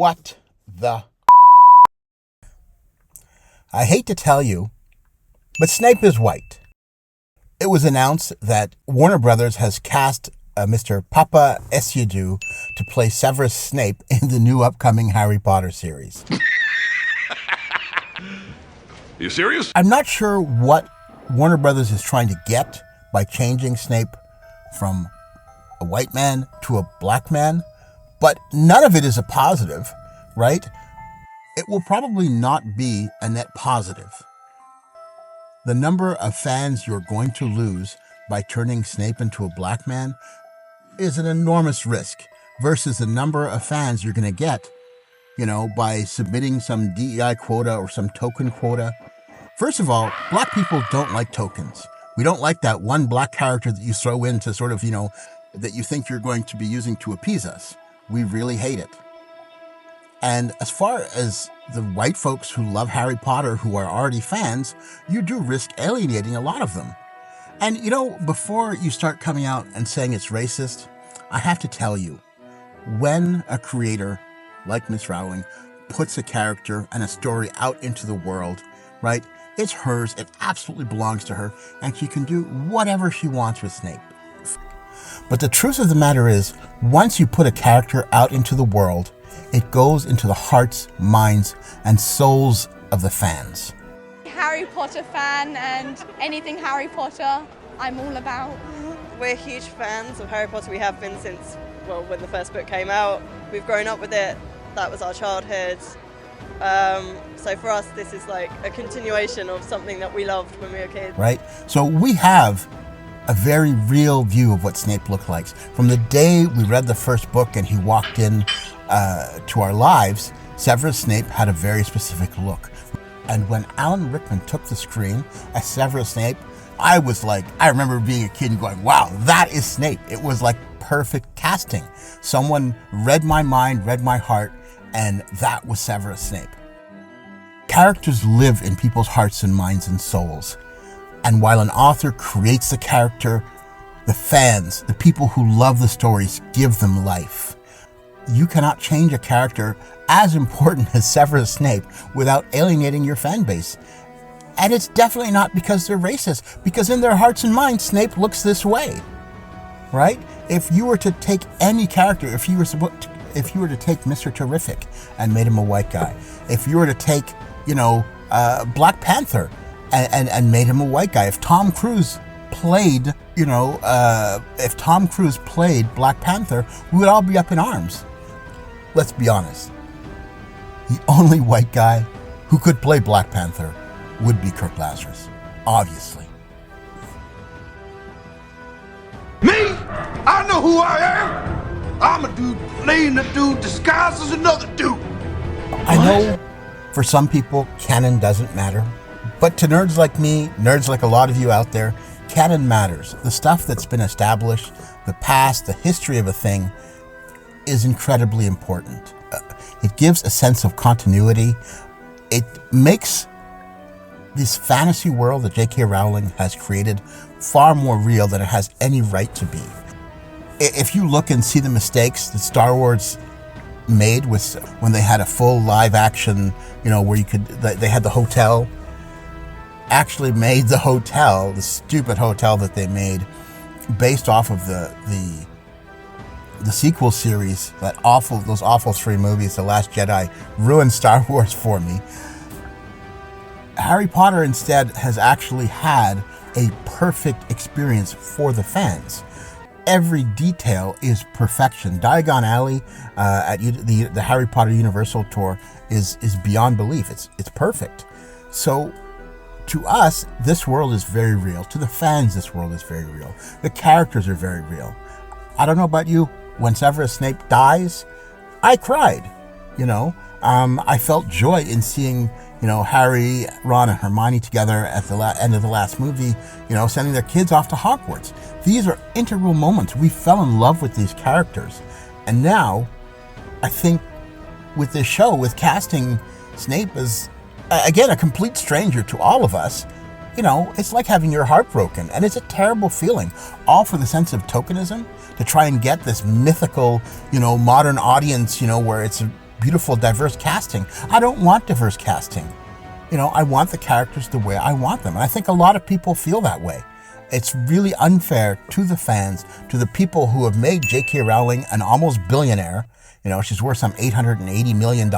What the? I hate to tell you, but Snape is white. It was announced that Warner Brothers has cast Mr. Papa Esiedu to play Severus Snape in the new upcoming Harry Potter series. You serious? I'm not sure what Warner Brothers is trying to get by changing Snape from a white man to a black man, but none of it is a positive, right? It will probably not be a net positive. The number of fans you're going to lose by turning Snape into a black man is an enormous risk versus the number of fans you're going to get, by submitting some DEI quota or some token quota. First of all, black people don't like tokens. We don't like that one black character that you throw in to sort of, that you think you're going to be using to appease us. We really hate it. And as far as the white folks who love Harry Potter, who are already fans, you do risk alienating a lot of them. And, before you start coming out and saying it's racist, I have to tell you, when a creator like Miss Rowling puts a character and a story out into the world, right, it's hers, it absolutely belongs to her, and she can do whatever she wants with Snape. But the truth of the matter is, once you put a character out into the world, it goes into the hearts, minds, and souls of the fans. Harry Potter fan, and anything Harry Potter, I'm all about. We're huge fans of Harry Potter. We have been since, when the first book came out. We've grown up with it. That was our childhood. So for us, this is like a continuation of something that we loved when we were kids. Right? So we have a very real view of what Snape looked like. From the day we read the first book and he walked in to our lives, Severus Snape had a very specific look. And when Alan Rickman took the screen as Severus Snape, I remember being a kid and going, wow, that is Snape. It was like perfect casting. Someone read my mind, read my heart, and that was Severus Snape. Characters live in people's hearts and minds and souls. And while an author creates the character, the fans, the people who love the stories, give them life. You cannot change a character as important as Severus Snape without alienating your fan base. And it's definitely not because they're racist, because in their hearts and minds, Snape looks this way, right? If you were to take any character, if you were to take Mr. Terrific and made him a white guy, if you were to take, Black Panther and made him a white guy, if Tom Cruise played, Black Panther, we would all be up in arms. Let's be honest. The only white guy who could play Black Panther would be Kirk Lazarus, obviously. Me? I know who I am. I'm a dude playing a dude disguised as another dude. I know for some people, canon doesn't matter. But to nerds like me, nerds like a lot of you out there, canon matters. The stuff that's been established, the past, the history of a thing is incredibly important. It gives a sense of continuity. It makes this fantasy world that J.K. Rowling has created far more real than it has any right to be. If you look and see the mistakes that Star Wars made with when they had a full live action, where they had the hotel, actually made the stupid hotel that they made based off of the sequel series, those awful 3 movies, The Last Jedi, ruined Star Wars for me. Harry Potter instead has actually had a perfect experience for the fans. Every detail is perfection. Diagon Alley at the Harry Potter Universal Tour is beyond belief. It's perfect. So to us, this world is very real. To the fans, this world is very real. The characters are very real. I don't know about you. When Severus Snape dies, I cried. I felt joy in seeing, Harry, Ron, and Hermione together at the end of the last movie, sending their kids off to Hogwarts. These are integral moments. We fell in love with these characters. And now, I think with this show, with casting Snape as, again, a complete stranger to all of us, it's like having your heart broken. And it's a terrible feeling, all for the sense of tokenism, to try and get this mythical, modern audience, where it's beautiful, diverse casting. I don't want diverse casting. I want the characters the way I want them. And I think a lot of people feel that way. It's really unfair to the fans, to the people who have made J.K. Rowling an almost billionaire. She's worth some $880 million.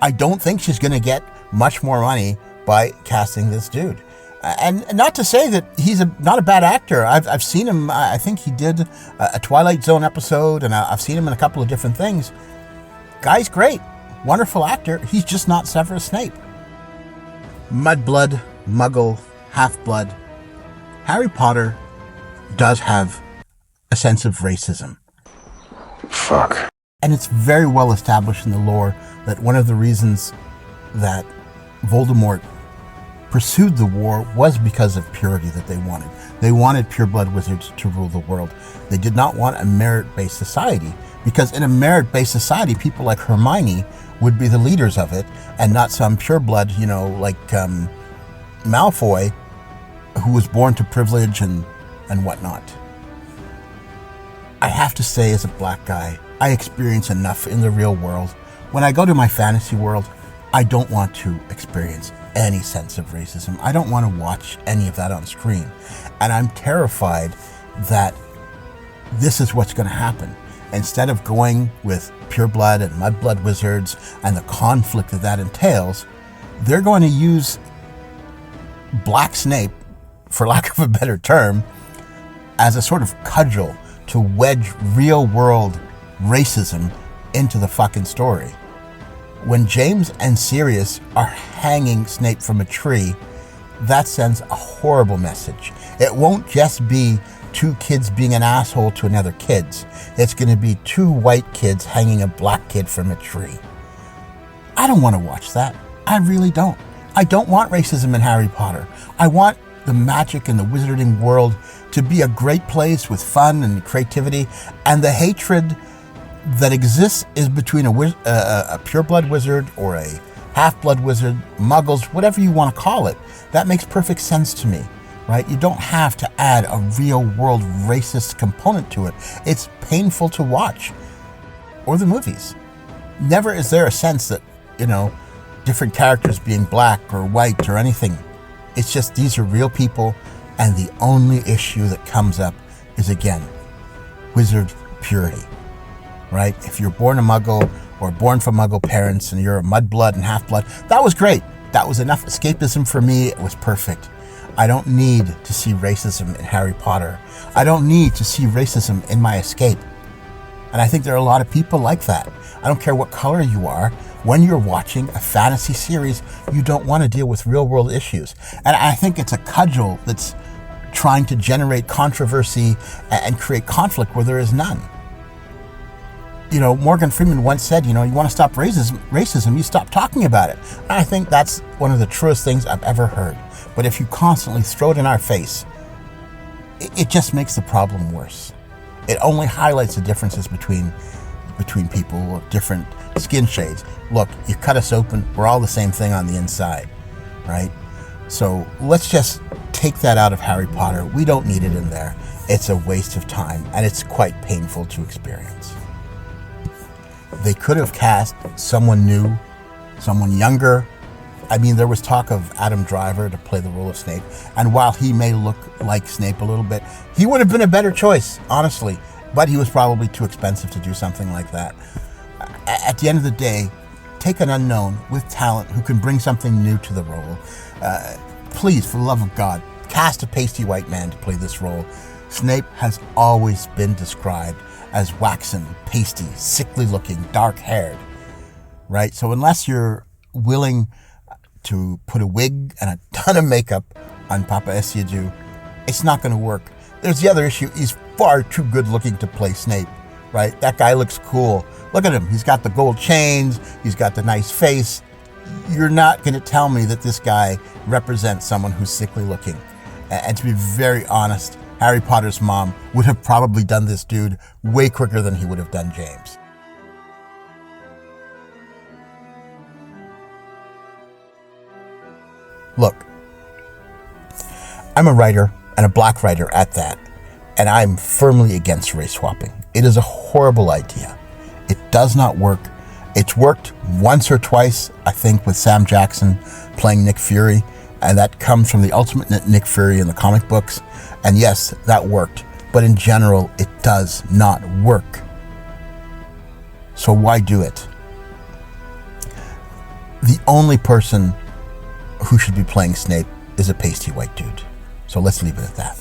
I don't think she's going to get much more money by casting this dude. And not to say that he's not a bad actor. I've seen him. I think he did a Twilight Zone episode, and I've seen him in a couple of different things. Guy's great. Wonderful actor. He's just not Severus Snape. Mudblood, Muggle, Half-Blood. Harry Potter does have a sense of racism. Fuck. And it's very well established in the lore that one of the reasons that Voldemort pursued the war was because of purity that they wanted. They wanted pureblood wizards to rule the world. They did not want a merit-based society, because in a merit-based society, people like Hermione would be the leaders of it, and not some pureblood, like Malfoy, who was born to privilege and whatnot. I have to say, as a black guy, I experience enough in the real world. When I go to my fantasy world, I don't want to experience any sense of racism. I don't want to watch any of that on screen. And I'm terrified that this is what's going to happen. Instead of going with pureblood and mudblood wizards and the conflict that entails, they're going to use Black Snape, for lack of a better term, as a sort of cudgel to wedge real-world racism into the fucking story. When James and Sirius are hanging Snape from a tree, that sends a horrible message. It won't just be two kids being an asshole to another kids. It's going to be two white kids hanging a black kid from a tree. I don't want to watch that. I really don't. I don't want racism in Harry Potter. I want the magic and the wizarding world to be a great place with fun and creativity, and the hatred that exists is between a pureblood wizard or a half-blood wizard, muggles, whatever you want to call it. That makes perfect sense to me, right? You don't have to add a real-world racist component to it. It's painful to watch. Or the movies. Never is there a sense that, different characters being black or white or anything. It's just these are real people, and the only issue that comes up is, again, wizard purity. Right? If you're born a muggle or born from muggle parents and you're a mudblood and half-blood, that was great. That was enough escapism for me. It was perfect. I don't need to see racism in Harry Potter. I don't need to see racism in my escape. And I think there are a lot of people like that. I don't care what color you are. When you're watching a fantasy series, you don't want to deal with real-world issues. And I think it's a cudgel that's trying to generate controversy and create conflict where there is none. Morgan Freeman once said, you want to stop racism, you stop talking about it. And I think that's one of the truest things I've ever heard. But if you constantly throw it in our face, it just makes the problem worse. It only highlights the differences between people of different skin shades. Look, you cut us open, we're all the same thing on the inside, right? So let's just take that out of Harry Potter. We don't need it in there. It's a waste of time, and it's quite painful to experience. They could have cast someone new, someone younger. I mean, there was talk of Adam Driver to play the role of Snape, and while he may look like Snape a little bit, he would have been a better choice, honestly, but he was probably too expensive to do something like that. At the end of the day, take an unknown with talent who can bring something new to the role. Please, for the love of God, cast a pasty white man to play this role. Snape has always been described as waxen, pasty, sickly-looking, dark-haired, right? So unless you're willing to put a wig and a ton of makeup on Papa Esiaду, it's not going to work. There's the other issue. He's far too good-looking to play Snape, right? That guy looks cool. Look at him. He's got the gold chains. He's got the nice face. You're not going to tell me that this guy represents someone who's sickly-looking. And to be very honest, Harry Potter's mom would have probably done this dude way quicker than he would have done James. Look, I'm a writer, and a black writer at that, and I'm firmly against race swapping. It is a horrible idea. It does not work, It's worked once or twice, I think, with Sam Jackson playing Nick Fury, and that comes from the ultimate Nick Fury in the comic books. And yes, that worked, but in general, it does not work. So why do it? The only person who should be playing Snape is a pasty white dude. So let's leave it at that.